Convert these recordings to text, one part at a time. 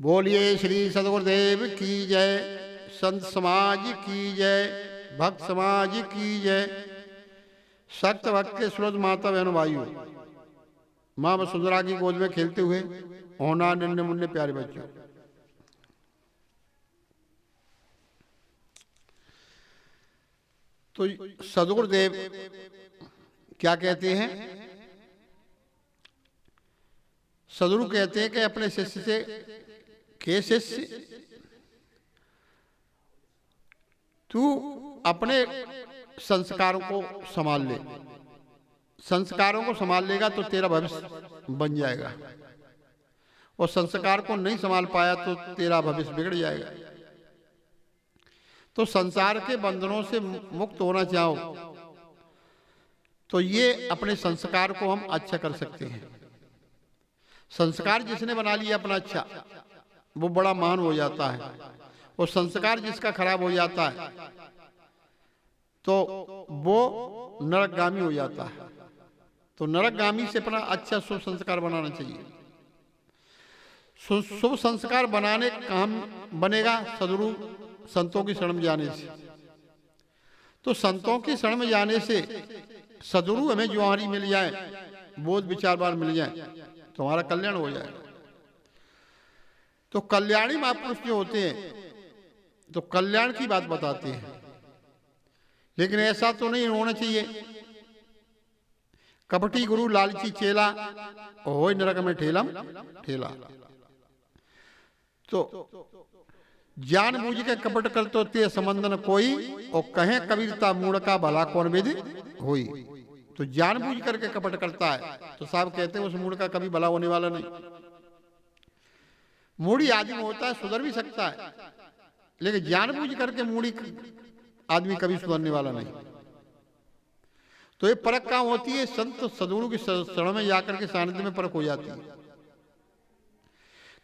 बोलिए श्री सद्गुरुदेव की जय, संत समाज की जय, भक्त समाज की जय। सक्त भक्त के सूरज माता बहन भाइयों, माँ वसुंधरा की गोद में खेलते हुए होना नन्हे मुन्ने प्यारे बच्चों, तो सद्गुरुदेव क्या कहते हैं? सद्गुरु कहते हैं कि अपने शिष्य से, के शिष्य तू अपने संस्कारों को संभाल ले। संस्कारों को संभाल लेगा तो तेरा भविष्य बन जाएगा, और संस्कार को नहीं संभाल पाया तो तेरा भविष्य बिगड़ जाएगा। तो संसार के बंधनों से मुक्त होना चाहो तो ये अपने संस्कार को हम अच्छा कर सकते हैं। संस्कार जिसने बना लिया अपना अच्छा, वो बड़ा महान हो जाता है, और संस्कार जिसका खराब हो जाता है तो वो नरकगामी हो जाता है। तो नरकगामी से अपना अच्छा शुभ संस्कार बनाना चाहिए। शुभ संस्कार बनाने काम बनेगा सद्गुरु संतों की शरण में जाने से। तो संतों की शरण में जाने से सद्गुरु हमें जो हमारी मिल जाए, बोध विचारवान मिल जाए, तो हमारा कल्याण हो जाएगा। तो कल्याणी महापुरुष जो होते हैं तो कल्याण की बात बताते हैं, लेकिन ऐसा तो नहीं होना चाहिए। कपटी गुरु लालची चेला, होय नरक में ठेलम ठेला। तो जानबूझ के कपट करते ते संबंधन कोई, और कहे कबीरता मूढ़ का भला कौन विधि होई। तो जानबूझ करके कपट करता है तो साहब कहते हैं उस मूढ़ का कभी भला होने वाला नहीं। मूढ़ी आदमी होता है, सुधर भी सकता है, लेकिन जानबूझ करके मूढ़ी आदमी कभी सुधरने वाला नहीं। तो ये परख काम होती है, संत सद्गुरु की शरण में जाकर के सानिध्य में परख हो जाती है।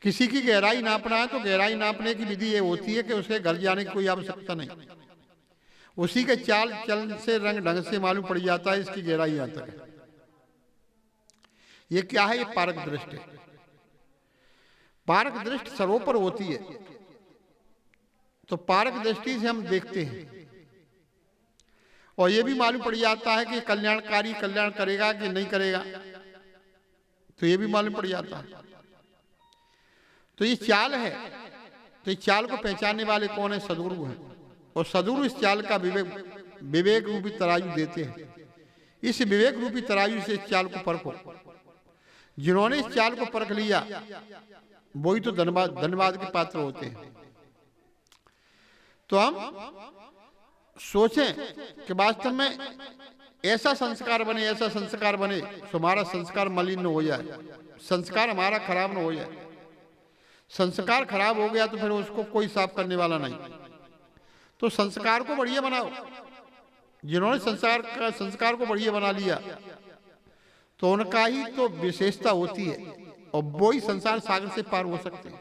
किसी की गहराई नापना है तो गहराई नापने की विधि ये होती है कि उसके घर जाने की कोई आवश्यकता नहीं, उसी के चाल चलन से रंग ढंग से मालूम पड़ जाता है इसकी गहराई यहां तक है। ये क्या है? ये पारक दृष्टि है। पारक दृष्टि सर्वोपर होती है। तो पारक दृष्टि से हम देखते हैं, और ये भी मालूम पड़ जाता है कि कल्याणकारी कल्याण करेगा कि नहीं करेगा, तो ये भी मालूम पड़ जाता है। तो ये चाल है। तो इस चाल को पहचानने वाले कौन है? सद्गुरु हैं। और सद्गुरु इस चाल का विवेक रूपी तराजू देते हैं। इस विवेक रूपी तराजू से इस चाल को परखो। जिन्होंने इस चाल को परख लिया वही तो धन्यवाद के पात्र होते हैं। तो हम सोचें कि वास्तव में ऐसा संस्कार बने, ऐसा संस्कार बने तो हमारा संस्कार मलिन न हो जाए, संस्कार हमारा खराब न हो जाए। संस्कार खराब हो गया तो फिर उसको कोई साफ करने वाला नहीं। तो संस्कार को बढ़िया बनाओ। जिन्होंने संस्कार को बढ़िया बना लिया तो उनका ही तो विशेषता होती है, और वो ही संसार सागर से पार हो सकते हैं।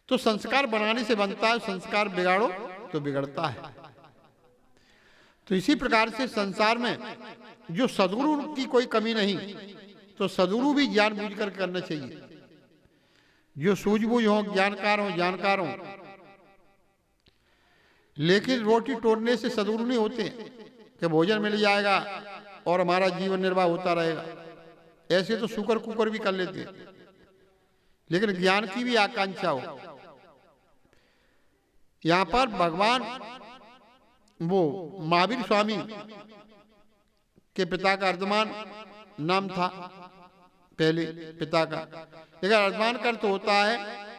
तो संस्कार बनाने से बनता है, संस्कार बिगाड़ो तो बिगड़ता है। तो इसी प्रकार से संसार में जो सद्गुरु की कोई कमी नहीं, तो सद्गुरु भी जानबूझ कर करना चाहिए। जो सूझबूझ हो, जानकार हो, लेकिन रोटी तोड़ने से सद्गुरु नहीं होते कि भोजन मिल जाएगा और हमारा जीवन निर्वाह होता रहेगा। ऐसे तो शुकर कुकर भी कर लेते, लेकिन ज्ञान की भी आकांक्षा हो। यहां पर भगवान वो महावीर स्वामी के पिता का अर्धमान नाम था पहले पिता का, लेकिन अर्धमान का अर्थ होता है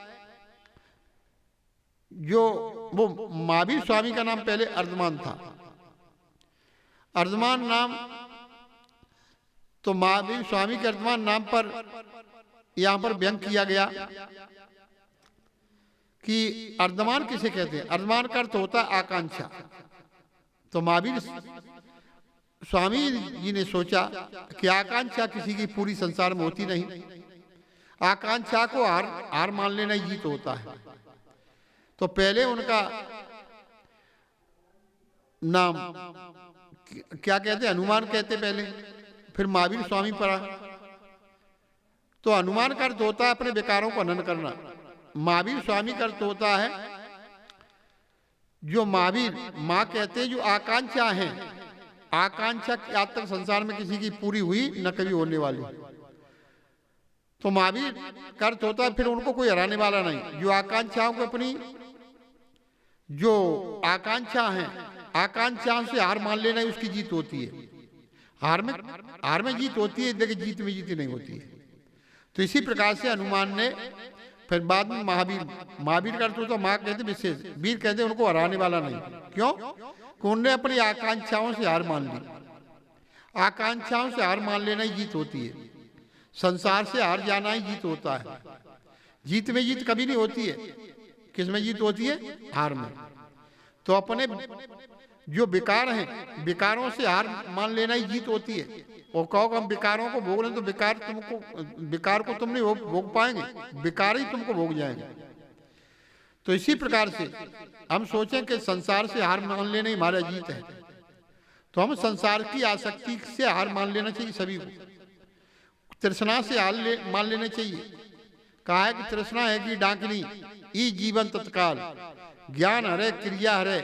जो वो महावीर स्वामी का नाम पहले अर्धमान था। अर्धमान नाम तो महावीर स्वामी के अर्धमान नाम पर यहां पर व्यंग किया गया कि अर्धमान किसे कहते हैं? अर्धमान का अर्थ होता है आकांक्षा। तो महावीर स्वामी जी ने सोचा कि आकांक्षा किसी की पूरी संसार में होती नहीं, आकांक्षा को हार मान लेना ही जीत होता है। तो पहले उनका नाम क्या कहते? हनुमान कहते पहले, फिर महावीर स्वामी पड़ा। तो अनुमान का अर्थ होता है अपने विकारों को हनन करना। महावीर स्वामी का अर्थ होता है, जो महावीर माँ कहते हैं, जो आकांक्षा है, आकांक्षा आज तक संसार में किसी की पूरी हुई न कभी होने वाली। तो महावीर का अर्थ होता है फिर उनको कोई हराने वाला नहीं। जो आकांक्षाओं को अपनी जो आकांक्षा है, आकांक्षाओं से हार मान लेना, उसकी जीत होती है। हार में जीत होती है, लेकिन जीत में जीत नहीं होती है। तो इसी प्रकार से हनुमान ने फिर बाद में महावीर का अर्थ होता, माँ कहते विशेष, वीर कहते उनको हराने वाला नहीं। क्यों? कि उनने अपनी आकांक्षाओं से हार मान ली। आकांक्षाओं से हार मान लेना ही जीत होती है। संसार से हार जाना ही जीत होता है। जीत में जीत कभी नहीं होती है। किस में जीत होती है? हार में। तो अपने जो विकार हैं, विकारों से हार मान लेना ही जीत होती है। और कहो हम विकारों को भोग लें तो विकार को तुम नहीं भोग पाएंगे, विकार ही तुमको भोग जाएंगे। तो इसी प्रकार से हम सोचें कि संसार से हार मान लेना ही हमारा जीत है, तो हम संसार की आसक्ति से हार मान लेना चाहिए। सभी को तृष्णा से हार मान लेना चाहिए। कहा है कि तृष्णा है कि डांकनी ई जीवन तत्काल, ज्ञान हरे क्रिया हरे,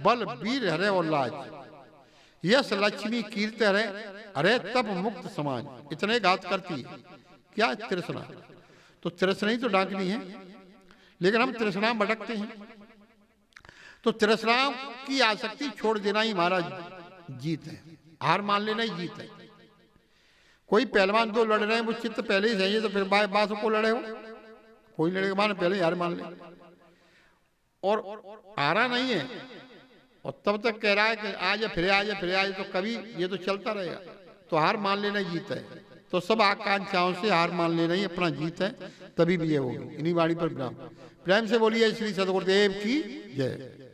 बल वीर हरे और लाज, यश लक्ष्मी कीर्ति हरे, अरे तब मुक्त समाज। इतने घात करती है क्या? तृष्णा। तो तृष्णा ही तो डांकनी है, लेकिन हम तृष्णा भटकते हैं। तो तृष्णा की आसक्ति छोड़ देना ही हमारा जीत है। हार मान लेना ही जीत है। कोई पहलवान दो लड़ रहे हैं, वो चित्त पहले ही सही है, तो फिर बासों को लड़े हो, कोई लड़ेगा मान पहले हार मान ले। और हारा नहीं है, और तब तक कह रहा है कि आज फिर आज फिर आज, तो कभी ये तो चलता रहेगा। तो हार मान लेना जीत है। तो सब आकांक्षाओं से हार मान लेना ही अपना जीत है, तभी भी ये होगी। इन्हीं वाणी पर प्रेम से बोलिए श्री सद्गुरुदेव की जय।